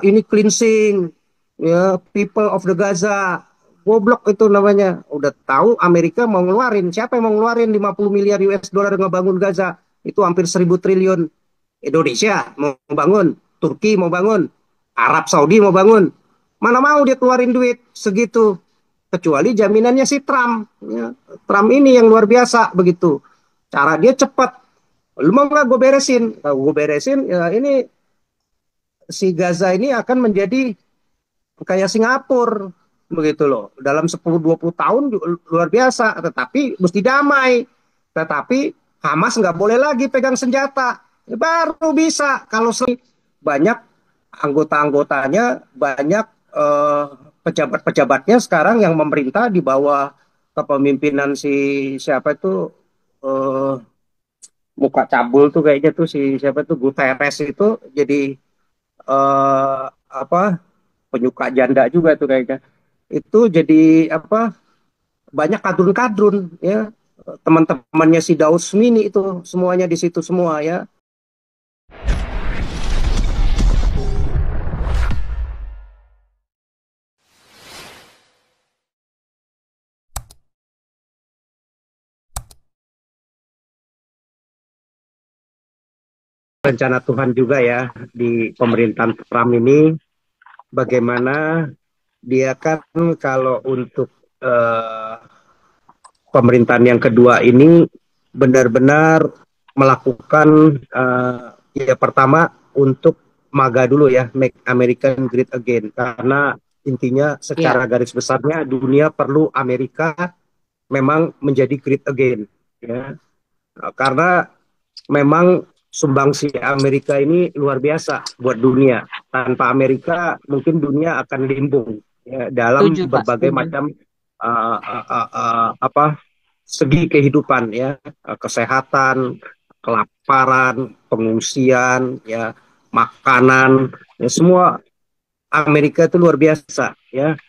ini cleansing, ya people of the Gaza, goblok itu namanya. Udah tahu Amerika mau ngeluarin, siapa yang mau ngeluarin 50 miliar US dollar ngebangun Gaza? Itu hampir 1.000 triliun. Indonesia mau bangun, Turki mau bangun, Arab Saudi mau bangun. Mana mau dia keluarin duit segitu? Kecuali jaminannya si Trump. Ya. Trump ini yang luar biasa begitu. Cara dia cepat. Lu mau nggak gue beresin? Kalau gue beresin, ya ini si Gaza ini akan menjadi kayak Singapura begitu loh. Dalam 10-20 tahun luar biasa, tetapi mesti damai. Tetapi Hamas nggak boleh lagi pegang senjata. Baru bisa kalau banyak anggota-anggotanya, banyak eh, pejabat-pejabatnya sekarang yang memerintah di bawah kepemimpinan si siapa itu eh, muka cabul tuh kayaknya tuh si siapa tuh Guterres itu jadi eh, apa penyuka janda juga tuh kayaknya itu jadi apa banyak kadrun-kadrun ya teman-temannya si Daud Smini itu semuanya di situ semua ya. Rencana Tuhan juga ya di pemerintahan Trump ini bagaimana dia kan kalau untuk eh, pemerintahan yang kedua ini benar-benar melakukan ya pertama untuk MAGA dulu ya, Make American Great Again, karena intinya Iya, secara garis besarnya dunia perlu Amerika memang menjadi great again ya. Karena memang sumbangsi Amerika ini luar biasa buat dunia. Tanpa Amerika mungkin dunia akan limbung ya, dalam setuju Pak, berbagai setuju. macam apa segi kehidupan ya, kesehatan, kelaparan, pengungsian, ya, makanan, ya, semua Amerika itu luar biasa ya,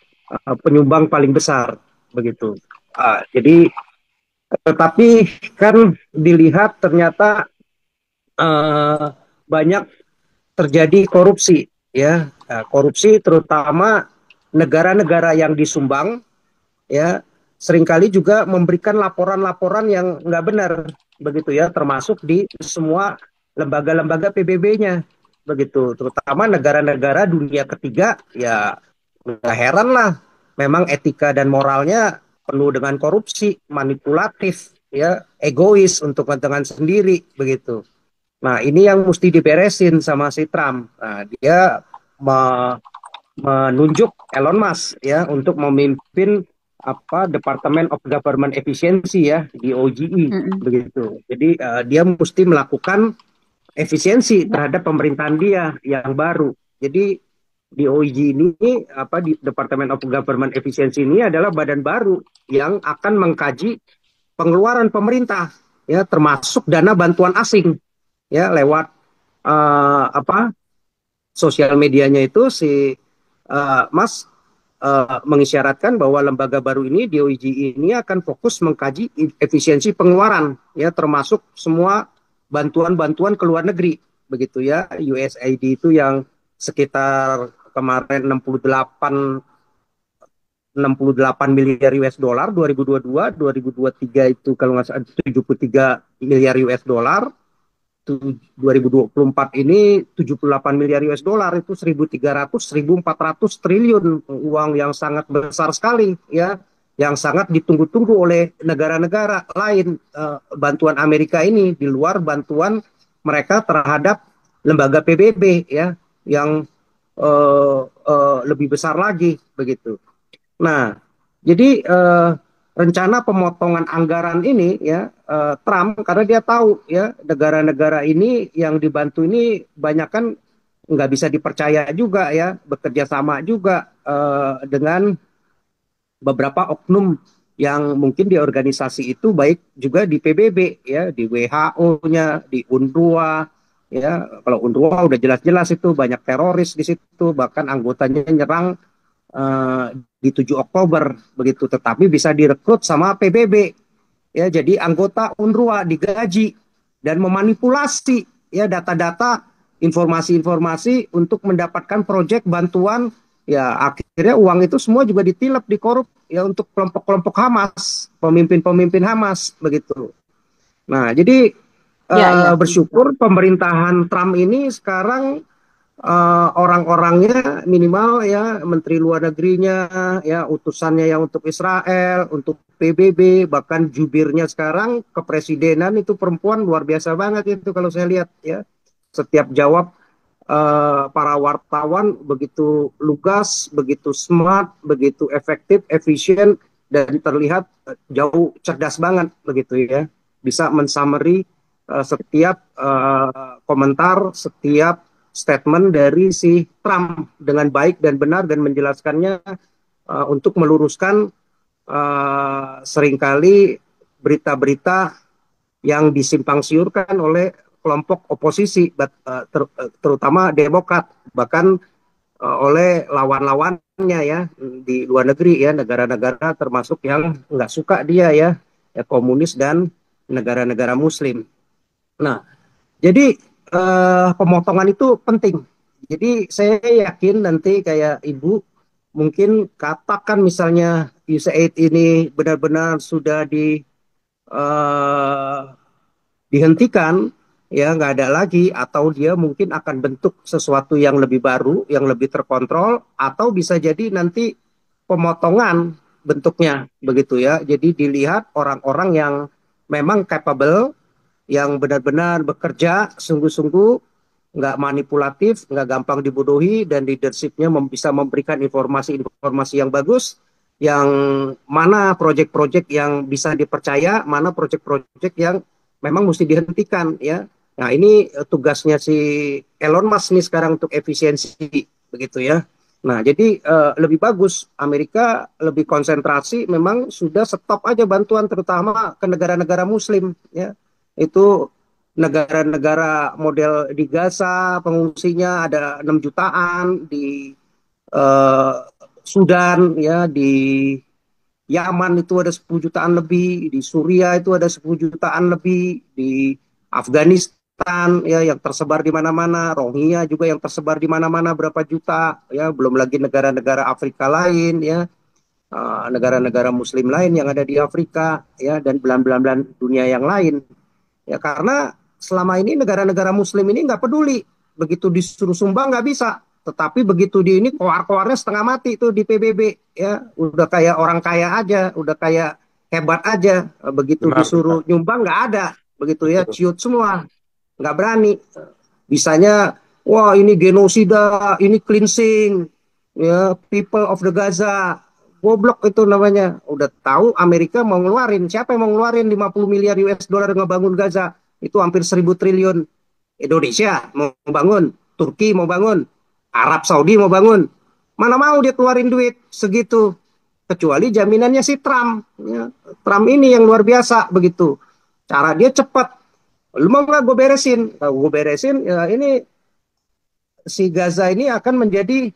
penyumbang paling besar begitu. Jadi tetapi kan dilihat ternyata uh, banyak terjadi korupsi ya. Korupsi terutama negara-negara yang disumbang ya seringkali juga memberikan laporan-laporan yang nggak benar begitu ya termasuk di semua lembaga-lembaga PBB-nya begitu terutama negara-negara dunia ketiga ya nggak heran lah memang etika dan moralnya penuh dengan korupsi manipulatif ya egois untuk kepentingan sendiri begitu. Nah, ini yang mesti diberesin sama si Trump. Nah, dia me- menunjuk Elon Musk ya untuk memimpin apa Department of Government Efficiency ya di OGE Mm-mm. begitu. Jadi dia mesti melakukan efisiensi terhadap pemerintahan dia yang baru. Jadi di OIG ini apa di Department of Government Efficiency ini adalah badan baru yang akan mengkaji pengeluaran pemerintah ya termasuk dana bantuan asing ya lewat apa sosial medianya itu si Mas mengisyaratkan bahwa lembaga baru ini DOIG ini akan fokus mengkaji efisiensi pengeluaran ya termasuk semua bantuan-bantuan ke luar negeri begitu ya USAID itu yang sekitar kemarin 68 miliar US dollar 2022 2023 itu kalau nggak salah 73 miliar US dollar 2024 ini 78 miliar US dollar itu 1.300 1.400 triliun uang yang sangat besar sekali ya yang sangat ditunggu-tunggu oleh negara-negara lain bantuan Amerika ini di luar bantuan mereka terhadap lembaga PBB ya yang lebih besar lagi begitu. Nah, jadi rencana pemotongan anggaran ini ya Trump karena dia tahu ya negara-negara ini yang dibantu ini banyak kan nggak bisa dipercaya juga ya bekerja sama juga dengan beberapa oknum yang mungkin di organisasi itu baik juga di PBB ya di WHO-nya di UNRWA ya kalau UNRWA udah jelas-jelas itu banyak teroris di situ bahkan anggotanya nyerang eh, di 7 Oktober begitu tetapi bisa direkrut sama PBB ya jadi anggota UNRWA digaji dan memanipulasi ya data-data informasi-informasi untuk mendapatkan proyek bantuan. Ya akhirnya uang itu semua juga ditilap, dikorup ya untuk kelompok-kelompok Hamas, pemimpin-pemimpin Hamas begitu. Nah, jadi Ya, ya. bersyukur pemerintahan Trump ini sekarang orang-orangnya minimal ya, menteri luar negerinya ya, utusannya yang untuk Israel, untuk PBB, bahkan jubirnya sekarang kepresidenan itu perempuan luar biasa banget itu kalau saya lihat ya. Setiap jawab para wartawan begitu lugas, begitu smart, begitu efektif, efisien, dan terlihat jauh cerdas banget begitu ya. Bisa mensummary setiap komentar, setiap statement dari si Trump dengan baik dan benar dan menjelaskannya untuk meluruskan seringkali berita-berita yang disimpang siurkan oleh kelompok oposisi, terutama Demokrat, bahkan oleh lawan-lawannya ya di luar negeri ya, negara-negara termasuk yang nggak suka dia ya, ya komunis dan negara-negara Muslim. Nah, jadi pemotongan itu penting. Jadi saya yakin nanti kayak Ibu mungkin katakan misalnya USAID ini benar-benar sudah eh, dihentikan, ya nggak ada lagi, atau dia mungkin akan bentuk sesuatu yang lebih baru, yang lebih terkontrol, atau bisa jadi nanti pemotongan bentuknya begitu ya. Jadi dilihat orang-orang yang memang capable, yang benar-benar bekerja sungguh-sungguh, nggak manipulatif, nggak gampang dibodohi, dan leadershipnya bisa memberikan informasi-informasi yang bagus, yang mana proyek-proyek yang bisa dipercaya, mana proyek-proyek yang memang mesti dihentikan ya. Nah ini tugasnya si Elon Musk nih sekarang untuk efisiensi begitu ya. Nah jadi lebih bagus Amerika lebih konsentrasi, memang sudah stop aja bantuan terutama ke negara-negara Muslim ya. Itu negara-negara model di Gaza pengungsinya ada 6 jutaan, di eh, Sudan ya, di Yaman itu ada 10 jutaan lebih, di Suria itu ada 10 jutaan lebih, di Afghanistan ya yang tersebar di mana-mana, Rohingya juga yang tersebar di mana-mana berapa juta ya, belum lagi negara-negara Afrika lain ya, negara-negara Muslim lain yang ada di Afrika ya, dan belahan-belahan dunia yang lain. Ya karena selama ini negara-negara Muslim ini nggak peduli, begitu disuruh sumbang nggak bisa. Tetapi begitu di ini koar-koarnya setengah mati tuh di PBB ya, udah kayak orang kaya aja, udah kayak hebat aja. Begitu Benar, disuruh benar. nyumbang nggak ada, begitu ya Betul. ciut semua, nggak berani. Bisanya, wah ini genosida, ini cleansing, ya people of the Gaza, goblok itu namanya. Udah tahu Amerika mau ngeluarin, siapa yang mau ngeluarin 50 miliar US dollar ngebangun Gaza? Itu hampir 1.000 triliun. Indonesia mau bangun, Turki mau bangun, Arab Saudi mau bangun. Mana mau dia keluarin duit segitu? Kecuali jaminannya si Trump. Ya. Trump ini yang luar biasa begitu. Cara dia cepat. Lu mau nggak gue beresin? Kalau gue beresin, ya ini si Gaza ini akan menjadi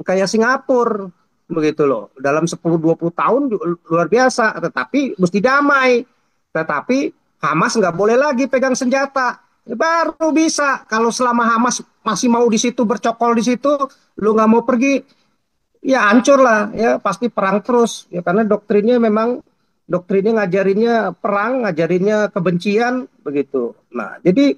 kayak Singapura begitu loh. Dalam 10-20 tahun luar biasa, tetapi mesti damai. Tetapi Hamas nggak boleh lagi pegang senjata. Ya, baru bisa kalau selama Hamas masih mau di situ bercokol di situ, lu nggak mau pergi, ya hancur lah ya, pasti perang terus ya, karena doktrinnya ngajarinnya perang, ngajarinnya kebencian begitu. Nah, jadi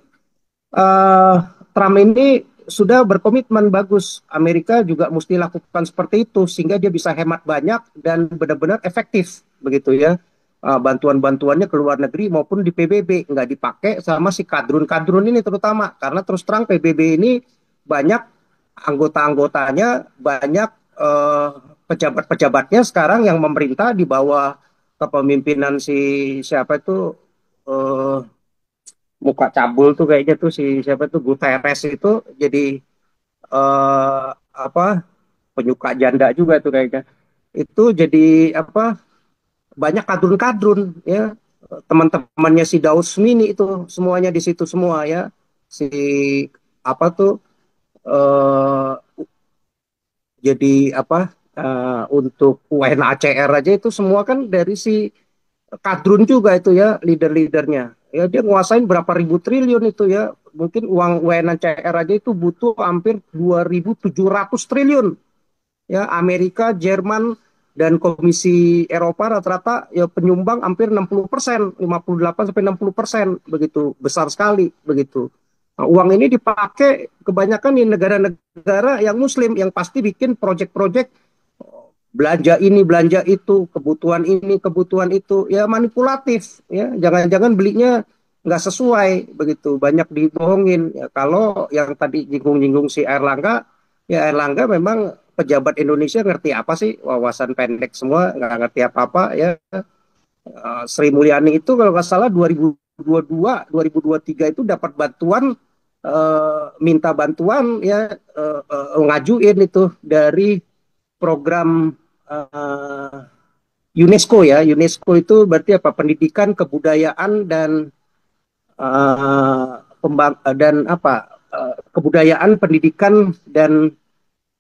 eh, Trump ini sudah berkomitmen bagus. Amerika juga mesti lakukan seperti itu sehingga dia bisa hemat banyak dan benar-benar efektif begitu ya. Bantuan-bantuannya ke luar negeri maupun di PBB nggak dipakai sama si kadrun-kadrun ini terutama, karena terus terang PBB ini banyak anggota-anggotanya, banyak eh, pejabat-pejabatnya sekarang yang memerintah di bawah kepemimpinan si siapa itu, eh, muka cabul tuh kayaknya tuh si siapa tuh Guterres itu jadi eh, apa, penyuka janda juga tuh kayaknya. Itu jadi apa, banyak kadrun-kadrun ya, teman-temannya si Daud Smini itu semuanya di situ semua ya. Si apa tuh, eh, jadi apa, untuk UNHCR aja itu semua kan dari si kadrun juga itu ya, leader-leadernya. Ya dia nguasain berapa ribu triliun itu ya. Mungkin uang WNCR aja itu butuh hampir 2.700 triliun. Ya, Amerika, Jerman, dan Komisi Eropa rata-rata ya penyumbang hampir 60%, 58 sampai 60% begitu, besar sekali begitu. Nah, uang ini dipakai kebanyakan di negara-negara yang Muslim yang pasti bikin proyek-proyek belanja ini, belanja itu, kebutuhan ini, kebutuhan itu, ya manipulatif, ya jangan-jangan belinya nggak sesuai begitu, banyak dibohongin. Ya, kalau yang tadi jinggung-jinggung si Erlangga, ya Erlangga memang pejabat Indonesia ngerti apa sih, wawasan pendek semua, nggak ngerti apa-apa ya. Sri Mulyani itu kalau nggak salah 2022, 2023 itu dapat bantuan, minta bantuan ya, ngajuin itu dari program uh, UNESCO ya. UNESCO itu berarti apa? Pendidikan, kebudayaan dan apa? Kebudayaan, pendidikan dan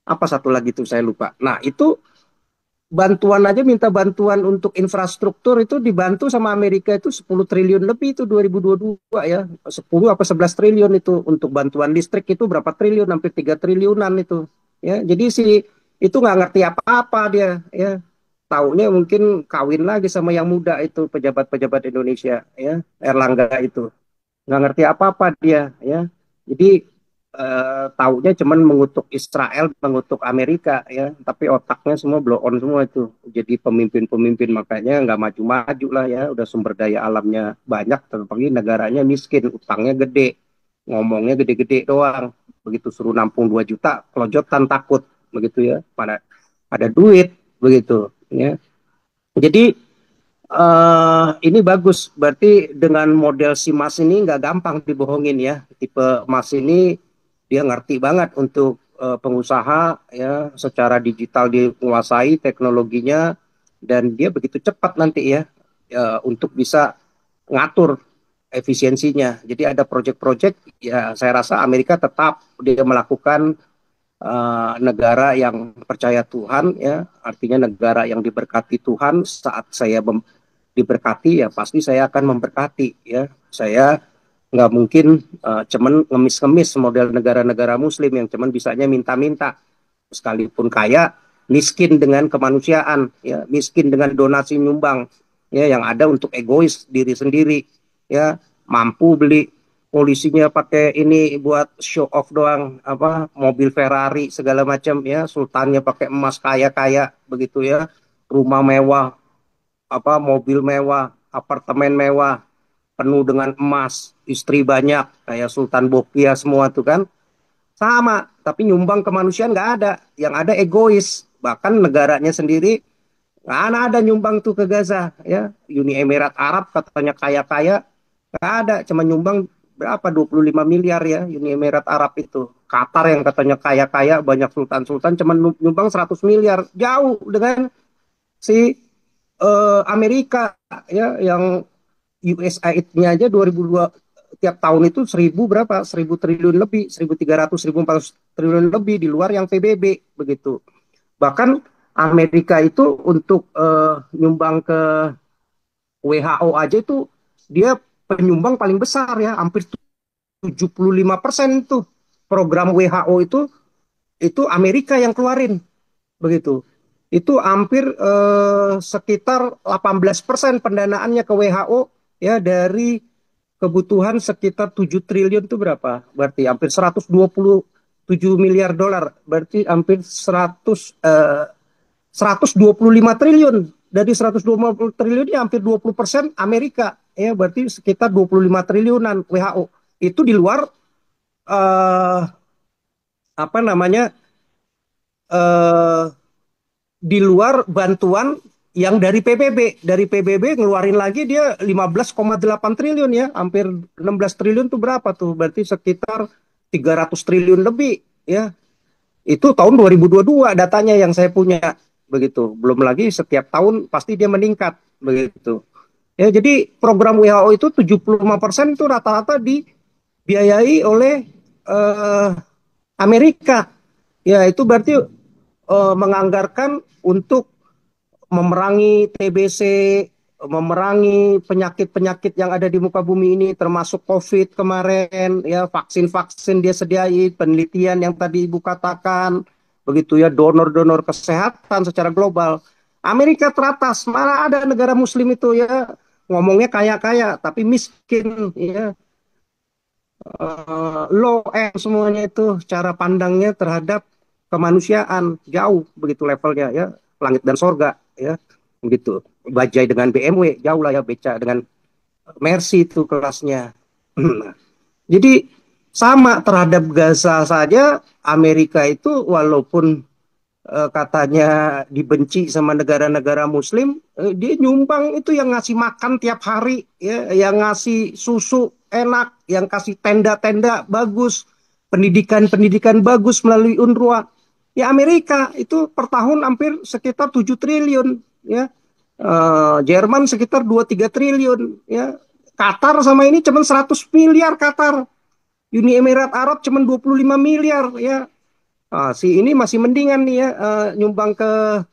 apa satu lagi itu saya lupa. Nah, itu bantuan aja minta bantuan untuk infrastruktur itu dibantu sama Amerika itu 10 triliun lebih itu 2022 ya. 10 apa 11 triliun itu untuk bantuan listrik itu berapa triliun, hampir 3 triliunan itu. Ya, jadi si itu nggak ngerti apa-apa dia ya. Taunya mungkin kawin lagi sama yang muda itu pejabat-pejabat Indonesia ya, Erlangga itu nggak ngerti apa-apa dia ya. Jadi taunya cuman mengutuk Israel, mengutuk Amerika ya, tapi otaknya semua blow on semua itu. Jadi pemimpin-pemimpin makanya nggak maju-maju lah ya, udah sumber daya alamnya banyak, tapi negaranya miskin, utangnya gede, ngomongnya gede-gede doang. Begitu suruh nampung 2 juta, kelojotan takut begitu ya. Pada ada duit begitu ya. Jadi ini bagus, berarti dengan model si Mas ini nggak gampang dibohongin ya. Tipe Mas ini dia ngerti banget untuk pengusaha ya, secara digital dia menguasai teknologinya dan dia begitu cepat nanti ya, untuk bisa ngatur efisiensinya. Jadi ada proyek-proyek ya, saya rasa Amerika tetap dia melakukan negara yang percaya Tuhan ya, artinya negara yang diberkati Tuhan. Saat saya diberkati ya pasti saya akan memberkati ya. Saya nggak mungkin cuman ngemis-ngemis model negara-negara Muslim yang cuman bisanya minta-minta, sekalipun kaya miskin dengan kemanusiaan ya, miskin dengan donasi nyumbang ya, yang ada untuk egois diri sendiri ya, mampu beli polisinya pakai ini buat show off doang, apa mobil Ferrari segala macam ya, sultannya pakai emas kaya-kaya begitu ya, rumah mewah, apa mobil mewah, apartemen mewah, penuh dengan emas, istri banyak kayak Sultan Bokia semua tuh kan, sama, tapi nyumbang kemanusiaan nggak ada, yang ada egois, bahkan negaranya sendiri nggak ada nyumbang tuh ke Gaza ya. Uni Emirat Arab katanya kaya-kaya, nggak ada, cuma nyumbang berapa 25 miliar ya Uni Emirat Arab itu. Qatar yang katanya kaya-kaya banyak sultan-sultan cuma nyumbang 100 miliar, jauh dengan si Amerika ya, yang USAID-nya aja 2002 tiap tahun itu 1000 triliun lebih, 1300 1400 triliun lebih di luar yang PBB begitu. Bahkan Amerika itu untuk nyumbang ke WHO aja itu dia penyumbang paling besar ya, hampir 75% tuh program WHO itu Amerika yang keluarin begitu. Itu hampir sekitar 18% pendanaannya ke WHO ya, dari kebutuhan sekitar 7 triliun itu berapa? Berarti hampir 127 miliar dolar. Berarti hampir 125 triliun. Dari 120 triliun ini hampir 20% Amerika. Ya, berarti sekitar 25 triliunan WHO. Itu di luar eh, apa namanya? eh, di luar bantuan yang dari PBB. Dari PBB ngeluarin lagi dia 15,8 triliun ya, hampir 16 triliun tuh berapa tuh? Berarti sekitar 300 triliun lebih ya. Itu tahun 2022 datanya yang saya punya begitu. Belum lagi setiap tahun pasti dia meningkat begitu. Ya, jadi program WHO itu 75% itu rata-rata dibiayai oleh eh, Amerika. Ya, itu berarti menganggarkan untuk memerangi TBC, memerangi penyakit-penyakit yang ada di muka bumi ini, termasuk COVID kemarin, ya vaksin-vaksin dia sediain, penelitian yang tadi Ibu katakan, begitu ya, donor-donor kesehatan secara global. Amerika teratas, mana ada negara Muslim itu ya ngomongnya kaya-kaya tapi miskin, ya low end semuanya itu cara pandangnya terhadap kemanusiaan jauh begitu levelnya ya, langit dan sorga ya begitu. Bajai dengan BMW jauh lah ya, beca dengan Mercy itu kelasnya. Jadi sama terhadap Gaza saja, Amerika itu walaupun katanya dibenci sama negara-negara Muslim, dia nyumbang itu, yang ngasih makan tiap hari, ya, yang ngasih susu enak, yang kasih tenda-tenda bagus, pendidikan-pendidikan bagus melalui UNRWA. Ya Amerika itu per tahun hampir sekitar 7 triliun, ya. Jerman sekitar 2-3 triliun, ya. Qatar sama ini cuma 100 miliar Qatar. Uni Emirat Arab cuma 25 miliar, ya. Si ini masih mendingan nih ya, nyumbang ke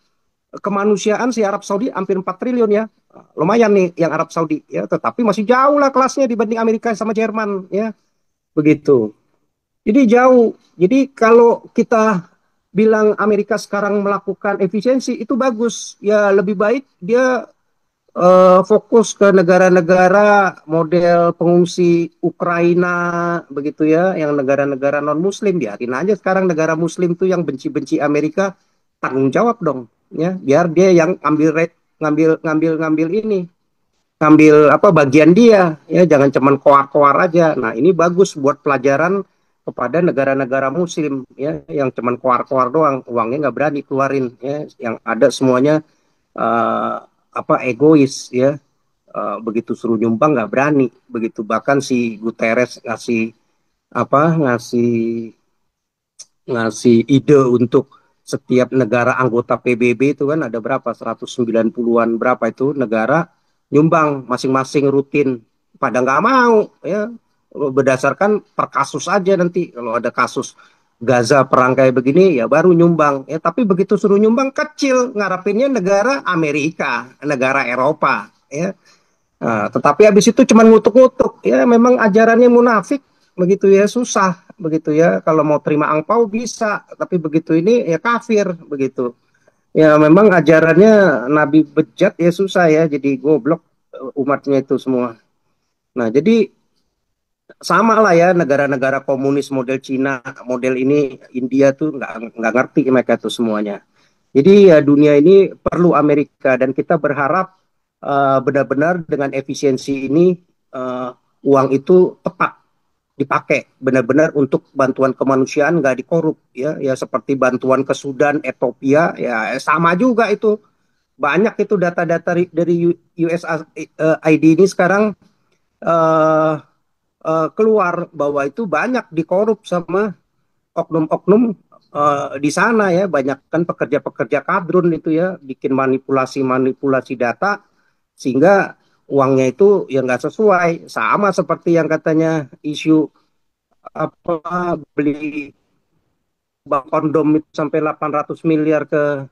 kemanusiaan si Arab Saudi hampir 4 triliun ya. Lumayan nih yang Arab Saudi ya, tetapi masih jauh lah kelasnya dibanding Amerika sama Jerman ya. Begitu. Jadi jauh. Jadi kalau kita bilang Amerika sekarang melakukan efisiensi itu bagus. Ya lebih baik dia fokus ke negara-negara model pengungsi Ukraina begitu ya, yang negara-negara non Muslim. Biarin aja sekarang negara Muslim tuh yang benci-benci Amerika tanggung jawab dong, ya biar dia yang ambil rate, ngambil ini, ngambil apa bagian dia, ya jangan cuman koar-koar aja. Nah ini bagus buat pelajaran kepada negara-negara Muslim ya, yang cuman koar-koar doang, uangnya nggak berani keluarin ya, yang ada semuanya uh, apa egois ya. Begitu suruh nyumbang nggak berani begitu, bahkan si Guterres ngasih apa, ngasih ide untuk setiap negara anggota PBB itu kan ada berapa, 190-an berapa itu negara nyumbang masing-masing rutin, pada nggak mau ya, berdasarkan per kasus aja, nanti kalau ada kasus Gaza perang kayak begini ya baru nyumbang ya, tapi begitu suruh nyumbang kecil, ngarepinnya negara Amerika, negara Eropa ya. Nah, tetapi habis itu cuma ngutuk-ngutuk. Ya memang ajarannya munafik begitu ya, susah begitu ya. Kalau mau terima angpau bisa, tapi begitu ini ya kafir begitu. Ya memang ajarannya Nabi bejat ya, susah ya. Jadi goblok umatnya itu semua. Nah, jadi sama lah ya, negara-negara komunis model Cina, model ini India tuh nggak ngerti mereka tuh semuanya. Jadi ya dunia ini perlu Amerika, dan kita berharap benar-benar dengan efisiensi ini uh, uang itu tepat dipakai benar-benar untuk bantuan kemanusiaan, nggak dikorup ya, ya seperti bantuan ke Sudan, Ethiopia ya sama juga itu, banyak itu data-data dari USAID ini sekarang uh, keluar bahwa itu banyak dikorup sama oknum-oknum di sana ya, banyak kan pekerja-pekerja kadrun itu ya, bikin manipulasi-manipulasi data sehingga uangnya itu ya nggak sesuai, sama seperti yang katanya isu apa beli kondom itu sampai 800 miliar ke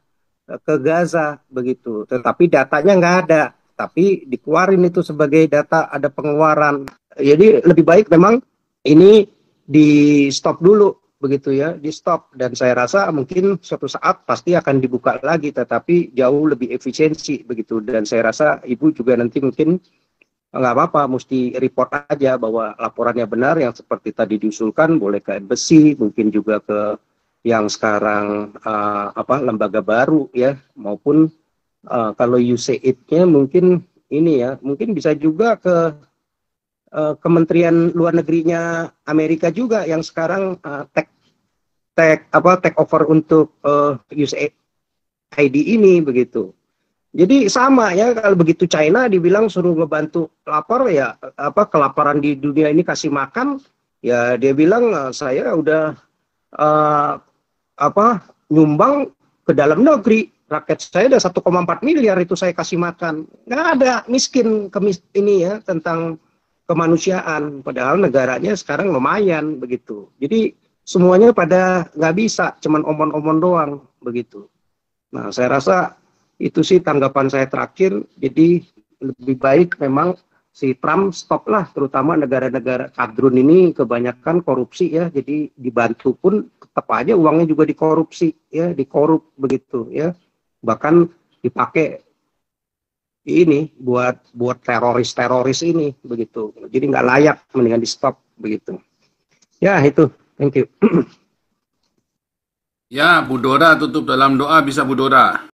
Gaza begitu, tetapi datanya nggak ada, tapi dikeluarin itu sebagai data ada pengeluaran. Jadi lebih baik memang ini di stop dulu begitu ya, di stop, dan saya rasa mungkin suatu saat pasti akan dibuka lagi, tetapi jauh lebih efisiensi begitu. Dan saya rasa Ibu juga nanti mungkin nggak apa-apa, mesti report aja bahwa laporannya benar, yang seperti tadi diusulkan boleh ke embassy, mungkin juga ke yang sekarang apa lembaga baru ya, maupun kalau USAID-nya mungkin ini ya, mungkin bisa juga ke Kementerian Luar Negerinya Amerika juga yang sekarang take over untuk USAID ini begitu. Jadi sama ya, kalau begitu China dibilang suruh ngebantu lapor ya, apa kelaparan di dunia ini kasih makan, ya dia bilang saya udah uh, apa nyumbang ke dalam negeri, rakyat saya ada 1,4 miliar itu saya kasih makan, nggak ada miskin ini ya, tentang kemanusiaan, padahal negaranya sekarang lumayan begitu. Jadi semuanya pada nggak bisa, cuman omon-omon doang begitu. Nah saya rasa itu sih tanggapan saya terakhir. Jadi lebih baik memang si Trump stop lah, terutama negara-negara kadrun ini kebanyakan korupsi ya, jadi dibantu pun tetap aja uangnya juga dikorupsi ya, dikorup begitu ya, bahkan dipakai ini buat buat teroris-teroris ini begitu, jadi nggak layak, mendingan di stop begitu ya. Itu, thank you. Ya, Bu Dora tutup dalam doa bisa Bu Dora.